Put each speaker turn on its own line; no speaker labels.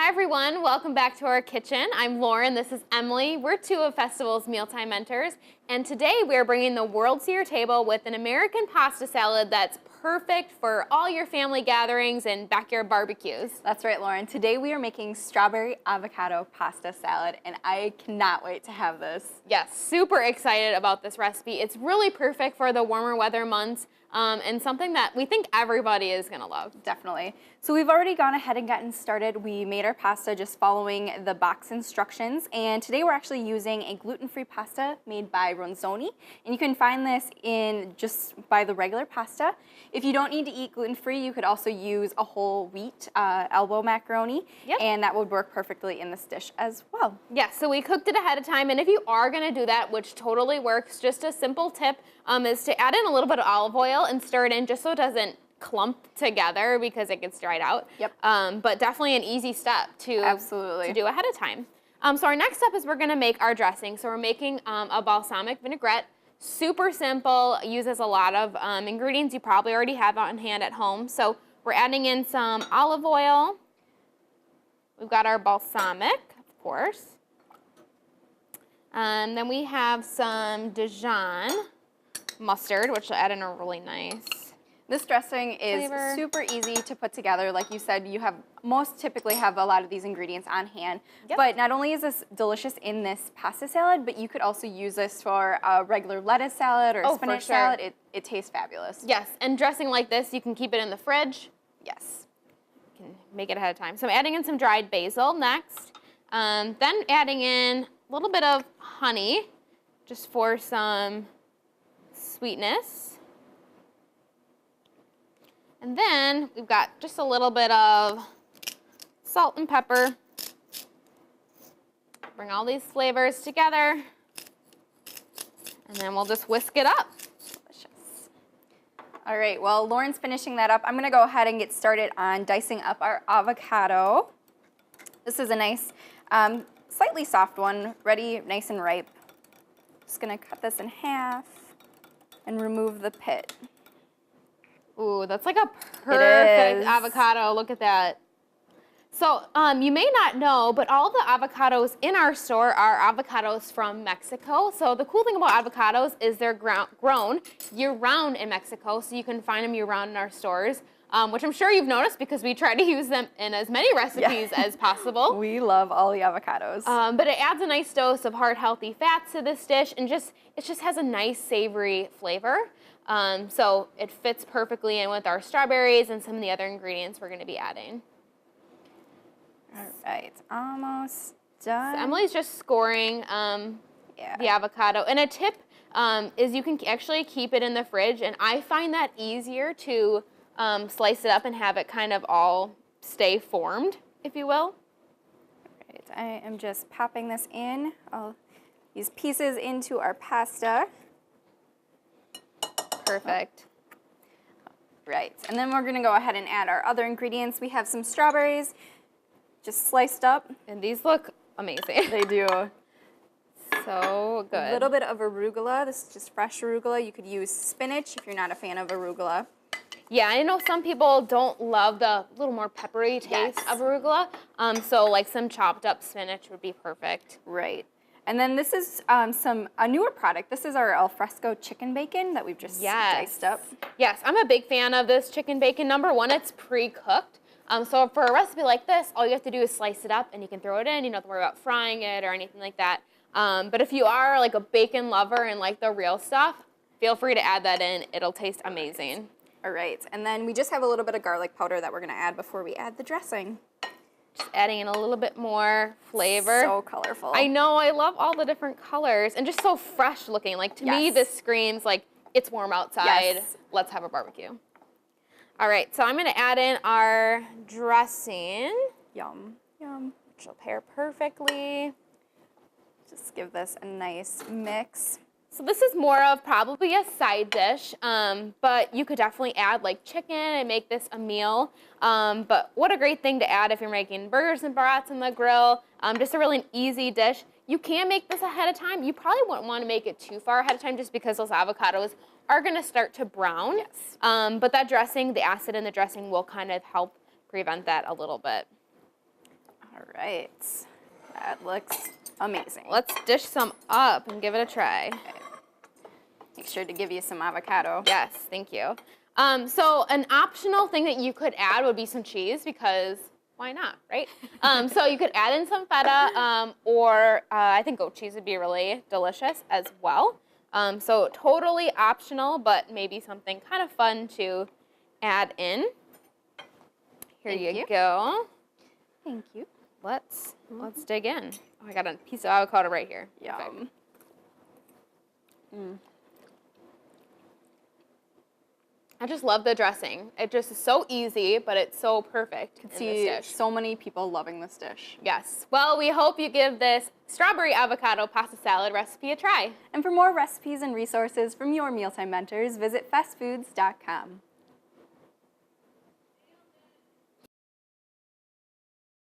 Hi everyone, welcome back to our kitchen. I'm Lauren, this is Emily. We're two of Festival's Mealtime Mentors, and today we're bringing the world to your table with an American pasta salad that's perfect for all your family gatherings and backyard barbecues.
That's right, Lauren. Today we are making strawberry avocado pasta salad, and I cannot wait to have this.
Yes, super excited about this recipe. It's really perfect for the warmer weather months and something that we think everybody is gonna love.
Definitely. So we've already gone ahead and gotten started. We made our pasta just following the box instructions, and today we're actually using a gluten-free pasta made by Ronzoni, and you can find this in just by the regular pasta. If you don't need to eat gluten-free, you could also use a whole wheat elbow macaroni, and that would work perfectly in this dish as well.
Yes, so we cooked it ahead of time, and if you are gonna do that, which totally works, just a simple tip is to add in a little bit of olive oil and stir it in just so it doesn't clump together because it gets dried out.
Yep.
But definitely an easy step to do ahead of time. So our next step is we're gonna make our dressing. So we're making a balsamic vinaigrette. Super simple, uses a lot of ingredients you probably already have on hand at home. So we're adding in some olive oil. We've got our balsamic, of course. Then we have some Dijon mustard, which will add in a really nice
This dressing is
flavor.
super easy to put together. Like you said, most typically have a lot of these ingredients on hand.
Yep.
But not only is this delicious in this pasta salad, but you could also use this for a regular lettuce salad or a spinach salad. It tastes fabulous.
Yes, and dressing like this, you can keep it in the fridge.
Yes.
You can make it ahead of time. So I'm adding in some dried basil next. Then adding in a little bit of honey, just for some sweetness. And then we've got just a little bit of salt and pepper. Bring all these flavors together. And then we'll just whisk it up.
Delicious. All right, well, Lauren's finishing that up. I'm gonna go ahead and get started on dicing up our avocado. This is a nice, slightly soft one, ready, nice and ripe. Just gonna cut this in half and remove the pit.
Ooh, that's like a perfect avocado. Look at that. So you may not know, but all the avocados in our store are avocados from Mexico. So the cool thing about avocados is they're grown year-round in Mexico, so you can find them year-round in our stores, which I'm sure you've noticed because we try to use them in as many recipes as possible.
We love all the avocados.
But it adds a nice dose of heart healthy fats to this dish, and it just has a nice savory flavor. So it fits perfectly in with our strawberries and some of the other ingredients we're going to be adding.
All right, almost done.
So Emily's just scoring the avocado. And a tip is you can actually keep it in the fridge, and I find that easier to slice it up and have it kind of all stay formed, if you will.
All right, I am just popping this in, all these pieces into our pasta.
Perfect.
Right, and then we're gonna go ahead and add our other ingredients. We have some strawberries, just sliced up.
And these look amazing.
They do.
So good.
A little bit of arugula. This is just fresh arugula. You could use spinach if you're not a fan of arugula.
Yeah, I know some people don't love the little more peppery taste of arugula, so like some chopped up spinach would be perfect.
Right. And then this is a newer product. This is our Alfresco chicken bacon that we've just diced up.
Yes, I'm a big fan of this chicken bacon. Number one, it's pre-cooked. So for a recipe like this, all you have to do is slice it up and you can throw it in. You don't have to worry about frying it or anything like that. But if you are like a bacon lover and like the real stuff, feel free to add that in. It'll taste amazing.
All right, and then we just have a little bit of garlic powder that we're gonna add before we add the dressing.
Just adding in a little bit more flavor.
So colorful.
I know, I love all the different colors and just so fresh looking. Like to me, this screams like it's warm outside. Let's have a barbecue. All right, so I'm gonna add in our dressing.
Yum, yum.
Which will pair perfectly.
Just give this a nice mix.
So this is more of probably a side dish, but you could definitely add like chicken and make this a meal. But what a great thing to add if you're making burgers and brats on the grill. Just a really easy dish. You can make this ahead of time. You probably wouldn't want to make it too far ahead of time just because those avocados are going to start to brown.
Yes.
But that dressing, the acid in the dressing will kind of help prevent that a little bit.
All right. That looks amazing.
Let's dish some up and give it a try.
Okay. Make sure to give you some avocado.
Yes, thank you. So an optional thing that you could add would be some cheese because why not, right? So you could add in some feta or I think goat cheese would be really delicious as well. So totally optional, but maybe something kind of fun to add in. Here you go.
Thank you.
Let's dig in. Oh, I got a piece of avocado right here.
Yum.
I just love the dressing. It just is so easy, but it's so perfect in this dish.
So many people loving this dish.
Yes. Well, we hope you give this strawberry avocado pasta salad recipe a try.
And for more recipes and resources from your mealtime mentors, visit fastfoods.com.